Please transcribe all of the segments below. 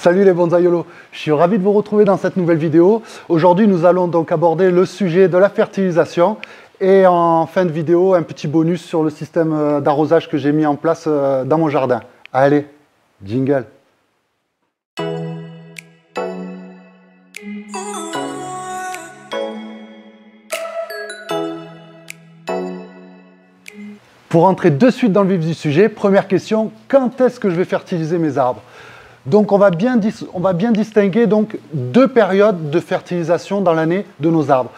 Salut les bonsaïolos, je suis ravi de vous retrouver dans cette nouvelle vidéo. Aujourd'hui, nous allons donc aborder le sujet de la fertilisation et en fin de vidéo, un petit bonus sur le système d'arrosage que j'ai mis en place dans mon jardin. Allez, jingle! Pour entrer de suite dans le vif du sujet, première question, quand est-ce que je vais fertiliser mes arbres? Donc on va bien distinguer donc deux périodes de fertilisation dans l'année de nos arbres.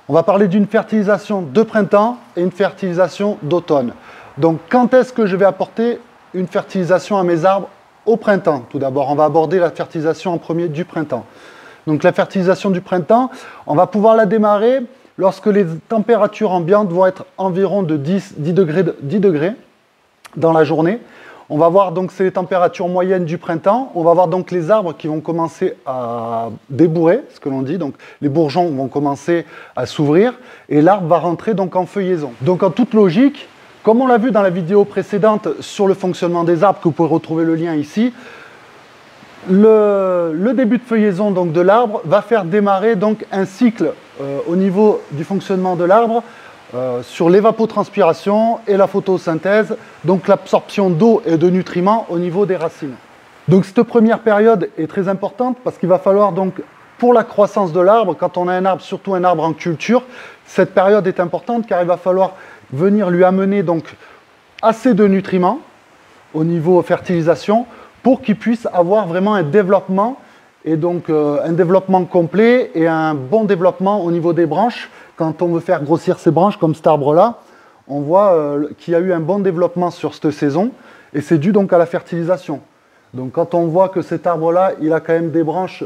On va parler d'une fertilisation de printemps et une fertilisation d'automne. Donc quand est-ce que je vais apporter une fertilisation à mes arbres? Au printemps, tout d'abord. On va aborder la fertilisation en premier du printemps. Donc la fertilisation du printemps, on va pouvoir la démarrer lorsque les températures ambiantes vont être environ de 10 degrés dans la journée. On va voir donc c'est les températures moyennes du printemps. On va voir donc les arbres qui vont commencer à débourrer, ce que l'on dit. Donc les bourgeons vont commencer à s'ouvrir et l'arbre va rentrer donc en feuillaison. Donc en toute logique, comme on l'a vu dans la vidéo précédente sur le fonctionnement des arbres, que vous pouvez retrouver le lien ici, le début de feuillaison donc de l'arbre va faire démarrer donc un cycle au niveau du fonctionnement de l'arbre. Sur l'évapotranspiration et la photosynthèse, donc l'absorption d'eau et de nutriments au niveau des racines. Donc cette première période est très importante parce qu'il va falloir donc pour la croissance de l'arbre, quand on a un arbre, surtout un arbre en culture, cette période est importante car il va falloir venir lui amener donc assez de nutriments au niveau fertilisation pour qu'il puisse avoir vraiment un développement et donc un développement complet et un bon développement au niveau des branches. Quand on veut faire grossir ces branches, comme cet arbre-là, on voit qu'il y a eu un bon développement sur cette saison, et c'est dû donc à la fertilisation. Donc quand on voit que cet arbre-là, il a quand même des branches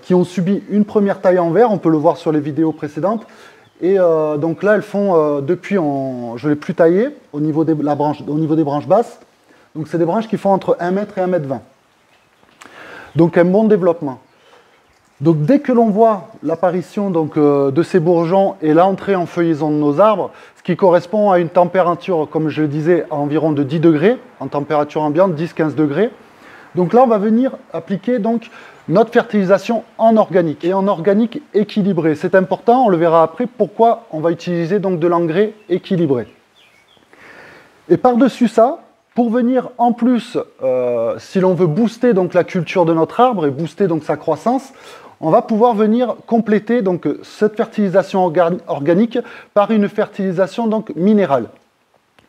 qui ont subi une première taille en verre, on peut le voir sur les vidéos précédentes, et donc là, elles font, depuis, je ne l'ai plus taillé au niveau des branches basses, donc c'est des branches qui font entre 1 mètre et 1 mètre 20. Donc un bon développement. Donc dès que l'on voit l'apparition de ces bourgeons et l'entrée en feuillaison de nos arbres, ce qui correspond à une température, comme je le disais, à environ de 10 degrés, en température ambiante, 10-15 degrés. Donc là, on va venir appliquer donc notre fertilisation en organique, et en organique équilibré. C'est important, on le verra après, pourquoi on va utiliser donc de l'engrais équilibré. Et par-dessus ça, pour venir en plus, si l'on veut booster donc la culture de notre arbre et booster donc sa croissance, on va pouvoir venir compléter donc cette fertilisation organique par une fertilisation donc minérale.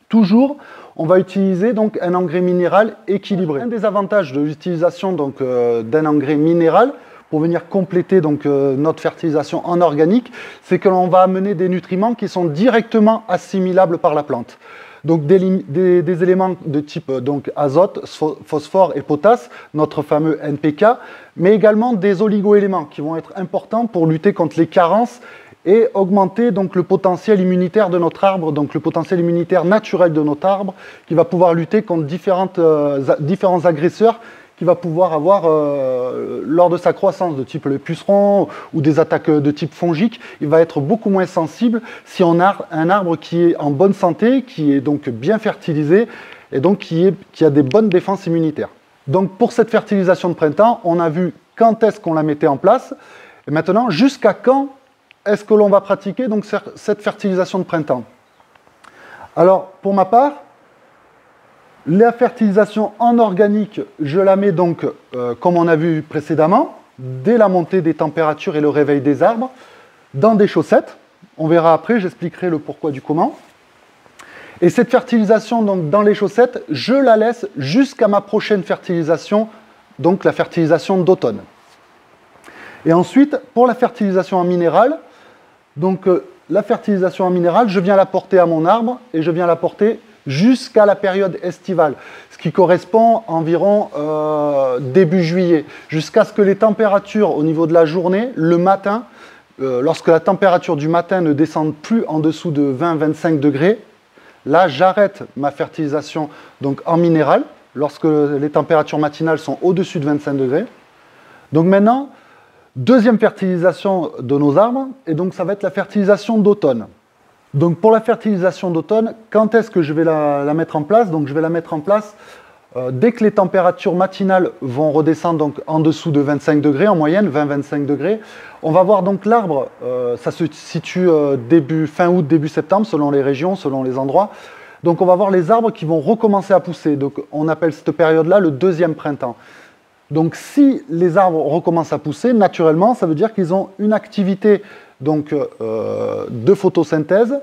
Toujours, on va utiliser donc un engrais minéral équilibré. Un des avantages de l'utilisation donc d'un engrais minéral pour venir compléter donc notre fertilisation en organique, c'est que l'on va amener des nutriments qui sont directement assimilables par la plante. Donc des éléments de type donc, azote, phosphore et potasse, notre fameux NPK, mais également des oligo-éléments qui vont être importants pour lutter contre les carences et augmenter donc, le potentiel immunitaire de notre arbre, donc le potentiel immunitaire naturel de notre arbre, qui va pouvoir lutter contre différents agresseurs qu'il va pouvoir avoir lors de sa croissance, de type les pucerons ou des attaques de type fongique. Il va être beaucoup moins sensible si on a un arbre qui est en bonne santé, qui est donc bien fertilisé et donc qui a des bonnes défenses immunitaires. Donc pour cette fertilisation de printemps, on a vu quand est-ce qu'on la mettait en place. Et maintenant, jusqu'à quand est-ce que l'on va pratiquer donc cette fertilisation de printemps? Alors pour ma part, la fertilisation en organique, je la mets donc, comme on a vu précédemment, dès la montée des températures et le réveil des arbres, dans des chaussettes. On verra après, j'expliquerai le pourquoi du comment. Et cette fertilisation donc, dans les chaussettes, je la laisse jusqu'à ma prochaine fertilisation, donc la fertilisation d'automne. Et ensuite, pour la fertilisation en minéral, donc la fertilisation en minéral, je viens l'apporter à mon arbre et je viens l'apporter jusqu'à la période estivale, ce qui correspond environ début juillet, jusqu'à ce que les températures au niveau de la journée, le matin, lorsque la température du matin ne descende plus en dessous de 20-25 degrés, là j'arrête ma fertilisation donc, en minéral, lorsque les températures matinales sont au-dessus de 25 degrés. Donc maintenant, deuxième fertilisation de nos arbres, et donc ça va être la fertilisation d'automne. Donc pour la fertilisation d'automne, quand est-ce que je vais la mettre en place? Donc je vais la mettre en place Dès que les températures matinales vont redescendre donc, en dessous de 25 degrés, en moyenne, 20-25 degrés, on va voir donc l'arbre, ça se situe fin août, début septembre, selon les régions, selon les endroits. Donc on va voir les arbres qui vont recommencer à pousser. Donc on appelle cette période-là le deuxième printemps. Donc si les arbres recommencent à pousser, naturellement, ça veut dire qu'ils ont une activité donc, de photosynthèse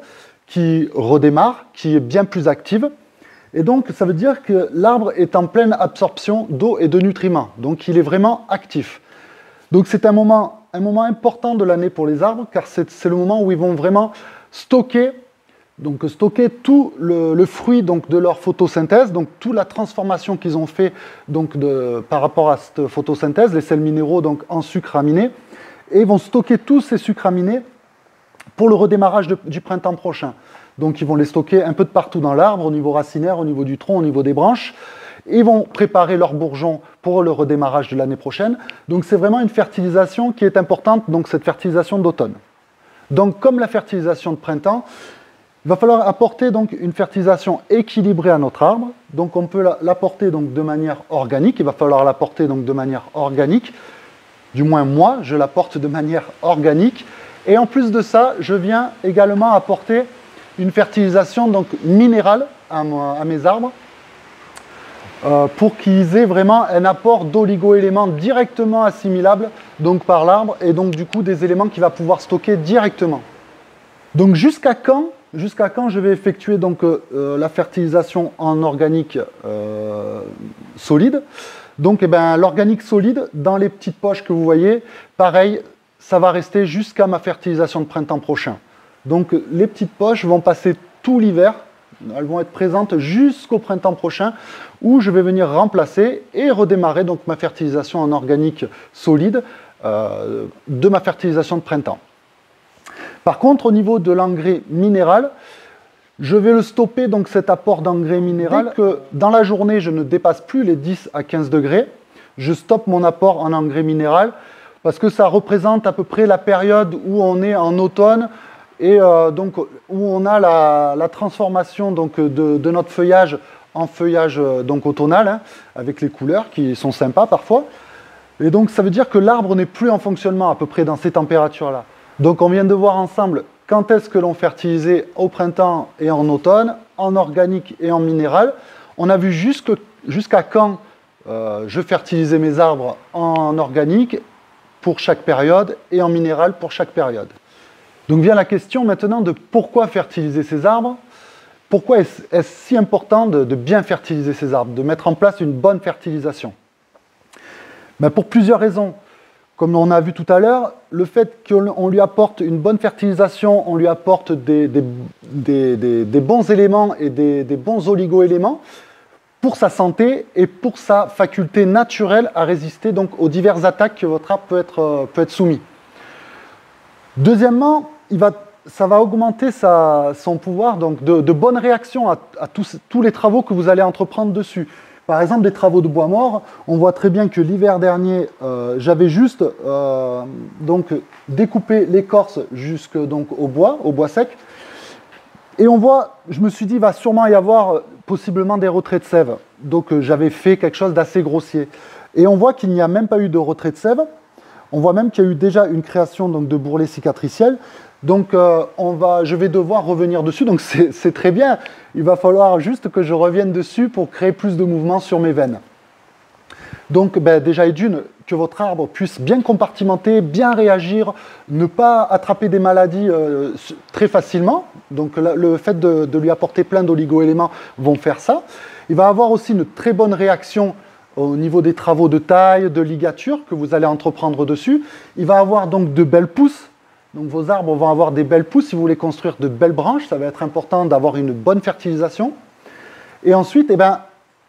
qui redémarre, qui est bien plus active. Et donc, ça veut dire que l'arbre est en pleine absorption d'eau et de nutriments. Donc, il est vraiment actif. Donc, c'est un moment important de l'année pour les arbres, car c'est le moment où ils vont vraiment stocker tout le fruit donc, de leur photosynthèse, donc toute la transformation qu'ils ont fait donc, par rapport à cette photosynthèse, les sels minéraux donc, en sucres aminés, et ils vont stocker tous ces sucres aminés pour le redémarrage du printemps prochain. Donc ils vont les stocker un peu de partout dans l'arbre, au niveau racinaire, au niveau du tronc, au niveau des branches. Et ils vont préparer leurs bourgeons pour le redémarrage de l'année prochaine. Donc c'est vraiment une fertilisation qui est importante, donc cette fertilisation d'automne. Donc comme la fertilisation de printemps, il va falloir apporter donc une fertilisation équilibrée à notre arbre. Donc on peut l'apporter donc de manière organique. Il va falloir l'apporter donc de manière organique. Du moins moi, je l'apporte de manière organique. Et en plus de ça, je viens également apporter une fertilisation donc, minérale à mes arbres pour qu'ils aient vraiment un apport d'oligo-éléments directement assimilables donc, par l'arbre et donc du coup des éléments qu'il va pouvoir stocker directement. Donc jusqu'à quand je vais effectuer donc, la fertilisation en organique solide. Donc l'organique solide, dans les petites poches que vous voyez, pareil, ça va rester jusqu'à ma fertilisation de printemps prochain. Donc les petites poches vont passer tout l'hiver, elles vont être présentes jusqu'au printemps prochain où je vais venir remplacer et redémarrer donc, ma fertilisation en organique solide de ma fertilisation de printemps. Par contre, au niveau de l'engrais minéral, je vais le stopper, donc cet apport d'engrais minéral, dès que dans la journée je ne dépasse plus les 10 à 15 degrés, je stoppe mon apport en engrais minéral parce que ça représente à peu près la période où on est en automne et donc, où on a la transformation donc, de notre feuillage en feuillage donc, automnal, hein, avec les couleurs qui sont sympas parfois. Et donc ça veut dire que l'arbre n'est plus en fonctionnement à peu près dans ces températures-là. Donc on vient de voir ensemble quand est-ce que l'on fertilisait au printemps et en automne, en organique et en minéral. On a vu jusqu'à quand je fertilisais mes arbres en organique pour chaque période et en minéral pour chaque période. Donc vient la question maintenant de pourquoi fertiliser ces arbres. Pourquoi est-ce si important de bien fertiliser ces arbres, de mettre en place une bonne fertilisation? Ben pour plusieurs raisons. Comme on a vu tout à l'heure, le fait qu'on lui apporte une bonne fertilisation, on lui apporte des bons éléments et des bons oligo-éléments pour sa santé et pour sa faculté naturelle à résister donc, aux diverses attaques que votre arbre peut être soumis. Deuxièmement, ça va augmenter son pouvoir donc, de bonne réaction à tous les travaux que vous allez entreprendre dessus. Par exemple, des travaux de bois mort, on voit très bien que l'hiver dernier, j'avais juste donc, découpé l'écorce jusqu'au bois sec. Et on voit, je me suis dit, il va sûrement y avoir possiblement des retraits de sève. Donc j'avais fait quelque chose d'assez grossier. Et on voit qu'il n'y a même pas eu de retrait de sève. On voit même qu'il y a eu déjà une création donc, de bourrelets cicatriciels. Donc je vais devoir revenir dessus, donc c'est très bien. Il va falloir juste que je revienne dessus pour créer plus de mouvement sur mes veines. Donc déjà et d'une, que votre arbre puisse bien compartimenter, bien réagir, ne pas attraper des maladies très facilement. Donc le fait de lui apporter plein d'oligo-éléments vont faire ça. Il va avoir aussi une très bonne réaction au niveau des travaux de taille, de ligature que vous allez entreprendre dessus. Il va avoir donc de belles pousses. Donc vos arbres vont avoir des belles pousses si vous voulez construire de belles branches. Ça va être important d'avoir une bonne fertilisation. Et ensuite,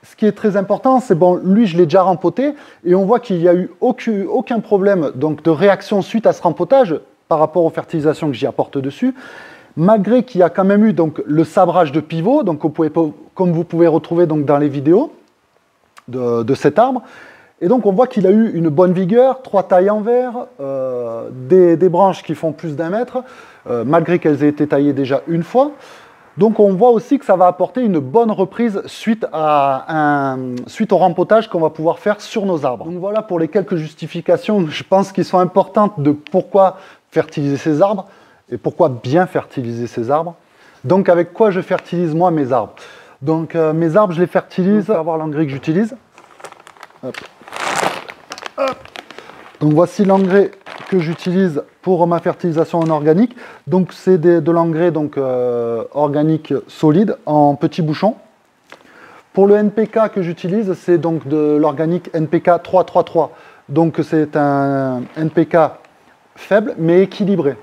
ce qui est très important, c'est bon, lui je l'ai déjà rempoté et on voit qu'il n'y a eu aucun problème donc, de réaction suite à ce rempotage par rapport aux fertilisations que j'y apporte dessus. Malgré qu'il y a quand même eu donc, le sabrage de pivot, donc, comme vous pouvez retrouver donc, dans les vidéos de cet arbre. Et donc on voit qu'il a eu une bonne vigueur, 3 tailles en verre, des branches qui font plus d'1 mètre, malgré qu'elles aient été taillées déjà une fois. Donc on voit aussi que ça va apporter une bonne reprise suite au rempotage qu'on va pouvoir faire sur nos arbres. Donc voilà pour les quelques justifications, je pense, qui sont importantes de pourquoi fertiliser ces arbres et pourquoi bien fertiliser ces arbres. Donc avec quoi je fertilise moi mes arbres? Donc mes arbres, je les fertilise, on va voir l'engrais que j'utilise. Hop. Hop. Donc voici l'engrais que j'utilise pour ma fertilisation en organique. Donc c'est de l'engrais organique solide en petits bouchons. Pour le NPK que j'utilise, c'est donc de l'organique NPK 333. Donc c'est un NPK faible mais équilibré.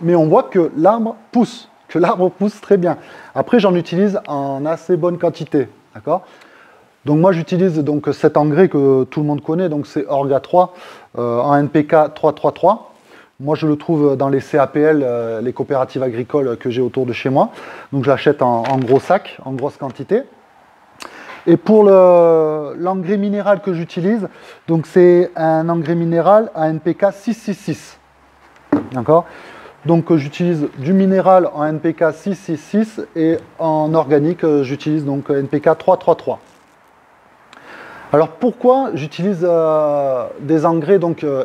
Mais on voit que l'arbre pousse très bien. Après j'en utilise en assez bonne quantité, d'accord? Donc moi j'utilise donc cet engrais que tout le monde connaît, donc c'est Orga 3 en NPK 333. Moi je le trouve dans les CAPL, les coopératives agricoles que j'ai autour de chez moi. Donc je l'achète en gros sac, en grosse quantité. Et pour l'engrais minéral que j'utilise, donc c'est un engrais minéral à NPK 666. D'accord? Donc j'utilise du minéral en NPK 666 et en organique j'utilise donc NPK 333. Alors pourquoi j'utilise des engrais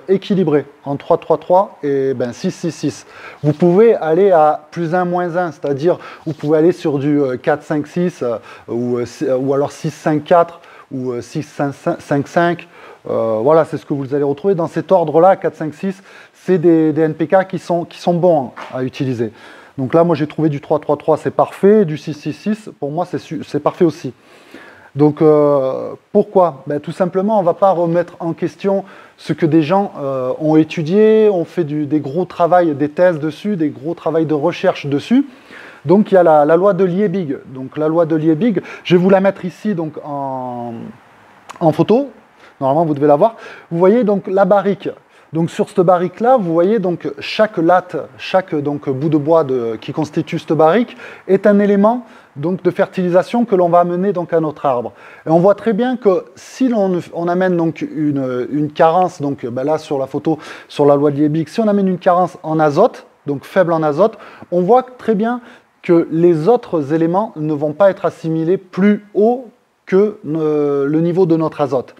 équilibrés en 333 et 666? Vous pouvez aller à plus 1, moins 1, c'est-à-dire vous pouvez aller sur du 4, 5, 6 ou alors 6, 5, 4 ou 6, 5, 5. Voilà, c'est ce que vous allez retrouver dans cet ordre-là, 4, 5, 6. C'est des NPK qui sont bons à utiliser. Donc là, moi j'ai trouvé du 333, c'est parfait. Du 666, pour moi, c'est parfait aussi. Donc pourquoi? Tout simplement, on ne va pas remettre en question ce que des gens ont étudié, ont fait des gros travaux, des thèses dessus, des gros travaux de recherche dessus. Donc il y a la loi de Liebig. Donc la loi de Liebig, je vais vous la mettre ici donc, en photo. Normalement, vous devez la voir. Vous voyez donc la barrique. Donc sur cette barrique-là, vous voyez donc chaque latte, chaque bout de bois qui constitue cette barrique est un élément donc, de fertilisation que l'on va amener donc, à notre arbre. Et on voit très bien que si on amène donc, une carence, donc là sur la photo, sur la loi de Liebig, si on amène une carence en azote, donc faible en azote, on voit très bien que les autres éléments ne vont pas être assimilés plus haut que le niveau de notre azote.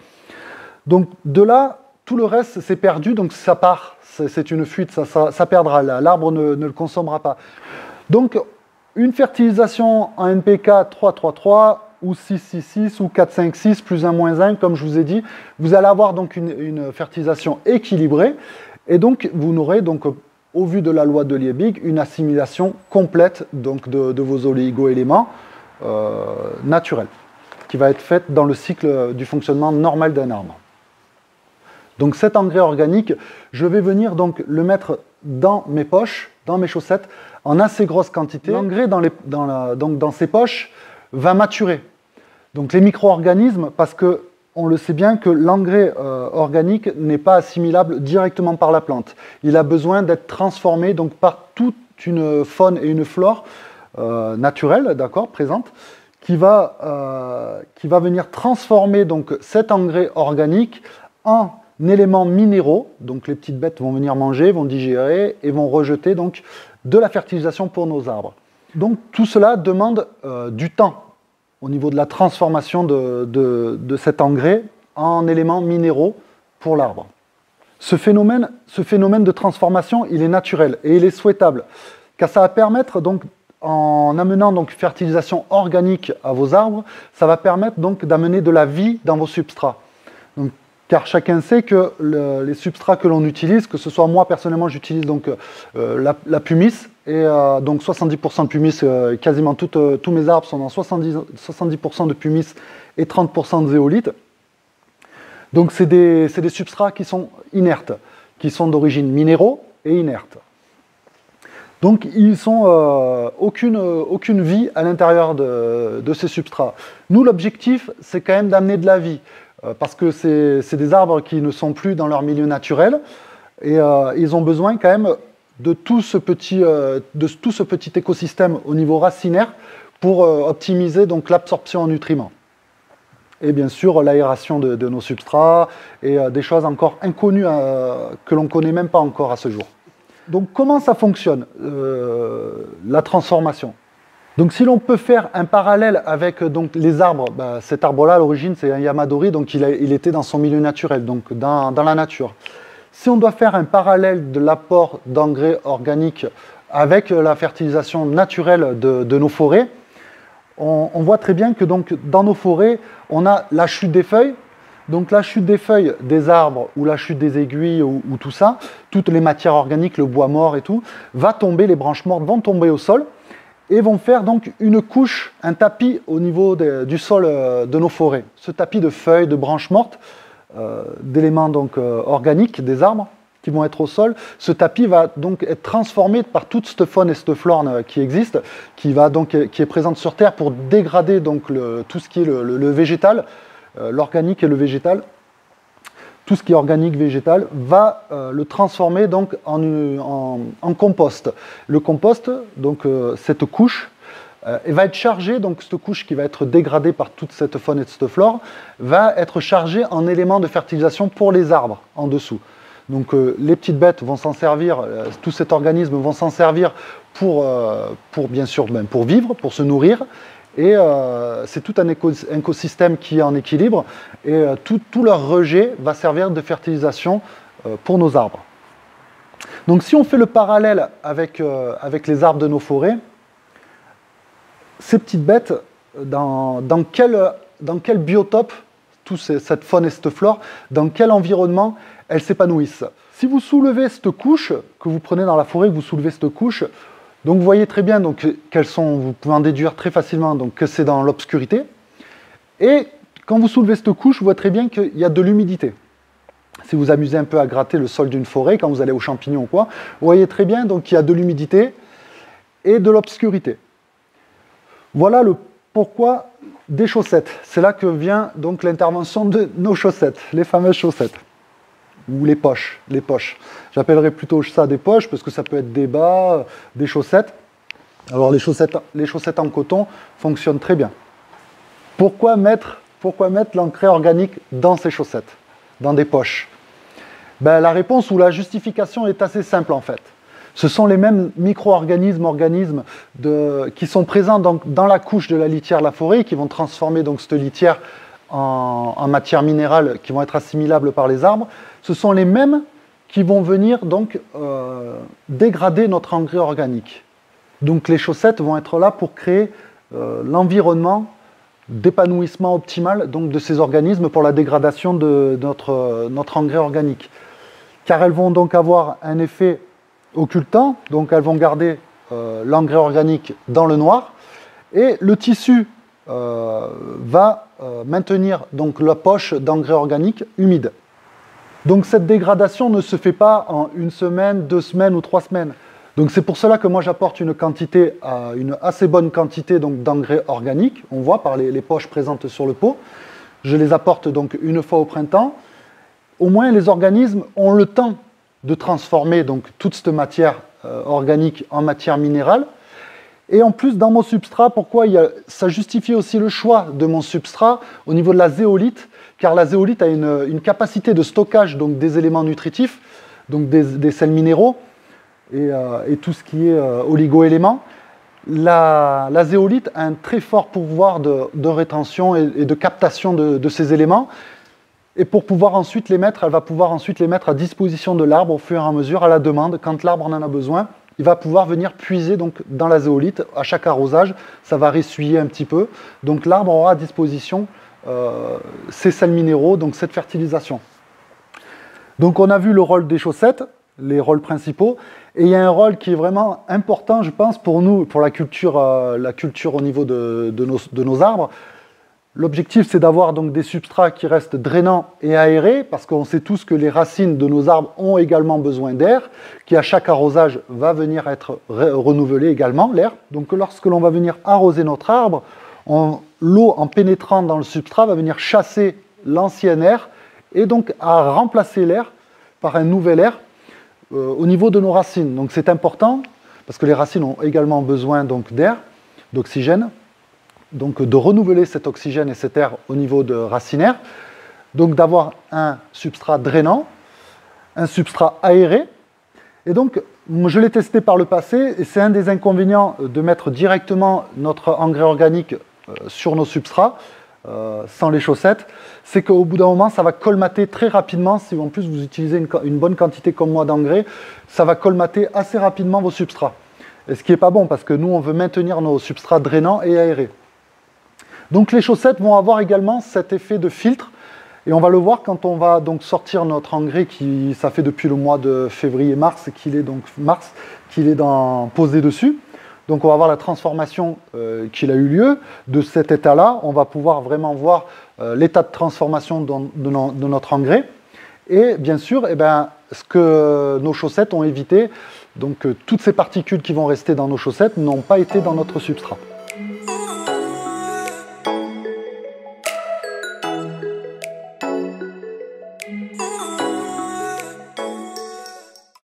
Donc de là, tout le reste, c'est perdu, donc ça part, c'est une fuite, ça perdra, l'arbre ne le consommera pas. Donc, une fertilisation en NPK 333 ou 666 ou 456 plus 1 moins 1, comme je vous ai dit, vous allez avoir donc une fertilisation équilibrée et donc vous n'aurez donc, au vu de la loi de Liebig, une assimilation complète donc, de vos oligo-éléments naturels qui va être faite dans le cycle du fonctionnement normal d'un arbre. Donc cet engrais organique, je vais venir donc le mettre dans mes poches, dans mes chaussettes, en assez grosse quantité. L'engrais dans ces poches va maturer. Donc les micro-organismes, parce qu'on le sait bien que l'engrais organique n'est pas assimilable directement par la plante. Il a besoin d'être transformé donc, par toute une faune et une flore naturelle, d'accord, présente, qui va venir transformer donc, cet engrais organique en éléments minéraux, donc les petites bêtes vont venir manger, vont digérer et vont rejeter donc de la fertilisation pour nos arbres. Donc tout cela demande du temps au niveau de la transformation de cet engrais en éléments minéraux pour l'arbre. Ce phénomène de transformation, il est naturel et il est souhaitable, car ça va permettre donc en amenant donc fertilisation organique à vos arbres, ça va permettre donc d'amener de la vie dans vos substrats. Donc, car chacun sait que les substrats que l'on utilise, que ce soit moi personnellement j'utilise donc la pumice, et donc 70% de pumice, quasiment tous mes arbres sont dans 70% de pumice et 30% de zéolite. Donc c'est des substrats qui sont inertes, qui sont d'origine minéraux et inertes. Donc ils n'ont aucune vie à l'intérieur de ces substrats. Nous, l'objectif, c'est quand même d'amener de la vie. Parce que c'est des arbres qui ne sont plus dans leur milieu naturel et ils ont besoin quand même de tout ce petit écosystème au niveau racinaire pour optimiser donc l'absorption en nutriments. Et bien sûr l'aération de nos substrats et des choses encore inconnues que l'on ne connaît même pas encore à ce jour. Donc comment ça fonctionne, la transformation? Donc si l'on peut faire un parallèle avec donc, les arbres, cet arbre-là à l'origine c'est un yamadori, donc il était dans son milieu naturel, donc dans la nature. Si on doit faire un parallèle de l'apport d'engrais organiques avec la fertilisation naturelle de nos forêts, on voit très bien que donc, dans nos forêts, on a la chute des feuilles. Donc la chute des feuilles des arbres ou la chute des aiguilles ou tout ça, toutes les matières organiques, le bois mort et tout, va tomber, les branches mortes vont tomber au sol et vont faire donc une couche, un tapis au niveau du sol de nos forêts. Ce tapis de feuilles, de branches mortes, d'éléments donc organiques des arbres qui vont être au sol, ce tapis va donc être transformé par toute cette faune et cette flore qui existe, qui est présente sur Terre pour dégrader donc tout ce qui est le végétal, l'organique et le végétal. Tout ce qui est organique, végétal, va le transformer donc en compost. Le compost, donc cette couche, elle va être chargée, donc cette couche qui va être dégradée par toute cette faune et cette flore, va être chargée en éléments de fertilisation pour les arbres en dessous. Donc les petites bêtes vont s'en servir, tout cet organisme vont s'en servir pour bien sûr pour vivre, pour se nourrir. Et c'est tout un écosystème qui est en équilibre et tout leur rejet va servir de fertilisation pour nos arbres. Donc si on fait le parallèle avec les arbres de nos forêts, ces petites bêtes, dans quel biotope, toute cette faune et cette flore, dans quel environnement elles s'épanouissent. Si vous soulevez cette couche, que vous prenez dans la forêt, que vous soulevez cette couche, donc vous voyez très bien donc, vous pouvez en déduire très facilement donc, que c'est dans l'obscurité. Et quand vous soulevez cette couche, vous voyez très bien qu'il y a de l'humidité. Si vous amusez un peu à gratter le sol d'une forêt, quand vous allez aux champignons ou quoi, vous voyez très bien qu'il y a de l'humidité et de l'obscurité. Voilà le pourquoi des chaussettes. C'est là que vient donc l'intervention de nos chaussettes, les fameuses chaussettes. Ou les poches. J'appellerais plutôt ça des poches parce que ça peut être des bas, des chaussettes. Alors les chaussettes en coton fonctionnent très bien. Pourquoi mettre l'engrais organique dans ces chaussettes, dans des poches? La réponse ou la justification est assez simple en fait. Ce sont les mêmes micro-organismes qui sont présents dans la couche de la litière de la forêt qui vont transformer donc cette litière en matière minérale qui vont être assimilables par les arbres. Ce sont les mêmes qui vont venir donc dégrader notre engrais organique. Donc les chaussettes vont être là pour créer l'environnement d'épanouissement optimal donc, de ces organismes pour la dégradation de notre engrais organique. Car elles vont donc avoir un effet occultant, donc elles vont garder l'engrais organique dans le noir, et le tissu va maintenir donc, la poche d'engrais organique humide. Donc cette dégradation ne se fait pas en 1 semaine, 2 semaines ou 3 semaines. Donc c'est pour cela que moi j'apporte une assez bonne quantité d'engrais organiques, on voit par les poches présentes sur le pot. Je les apporte donc 1 fois au printemps. Au moins les organismes ont le temps de transformer donc, toute cette matière organique en matière minérale. Et en plus, dans mon substrat, ça justifie aussi le choix de mon substrat au niveau de la zéolite, car la zéolite a une capacité de stockage donc, des éléments nutritifs, donc des sels minéraux et tout ce qui est oligo-éléments. La zéolite a un très fort pouvoir de rétention et de captation de ces éléments. Et pour pouvoir ensuite les mettre, elle va pouvoir ensuite les mettre à disposition de l'arbre au fur et à mesure, à la demande, quand l'arbre en a besoin. Il va pouvoir venir puiser donc, dans la zéolite. À chaque arrosage, ça va ressuyer un petit peu. Donc l'arbre aura à disposition ces sels minéraux, donc cette fertilisation. Donc on a vu le rôle des chaussettes, les rôles principaux. Et il y a un rôle qui est vraiment important, je pense, pour nous, pour la culture au niveau de nos arbres. L'objectif, c'est d'avoir donc des substrats qui restent drainants et aérés, parce qu'on sait tous que les racines de nos arbres ont également besoin d'air, qui à chaque arrosage va venir être renouvelé également, l'air. Donc lorsque l'on va venir arroser notre arbre, l'eau en pénétrant dans le substrat va venir chasser l'ancien air et donc à remplacer l'air par un nouvel air au niveau de nos racines. Donc c'est important, parce que les racines ont également besoin donc d'air, d'oxygène, donc de renouveler cet oxygène et cet air au niveau racinaire, donc d'avoir un substrat drainant, un substrat aéré. Et donc Je l'ai testé par le passé et c'est un des inconvénients de mettre directement notre engrais organique sur nos substrats, sans les chaussettes, c'est qu'au bout d'un moment, ça va colmater très rapidement. Si en plus vous utilisez une bonne quantité comme moi d'engrais, ça va colmater assez rapidement vos substrats. Et ce qui n'est pas bon parce que nous, on veut maintenir nos substrats drainants et aérés. Donc les chaussettes vont avoir également cet effet de filtre. Et on va le voir quand on va donc sortir notre engrais ça fait depuis le mois de février-mars qu'il est posé dessus. Donc on va voir la transformation qu'il a eu lieu. De cet état-là, on va pouvoir vraiment voir l'état de transformation de notre engrais. Et bien sûr, ce que nos chaussettes ont évité, donc toutes ces particules qui vont rester dans nos chaussettes n'ont pas été dans notre substrat.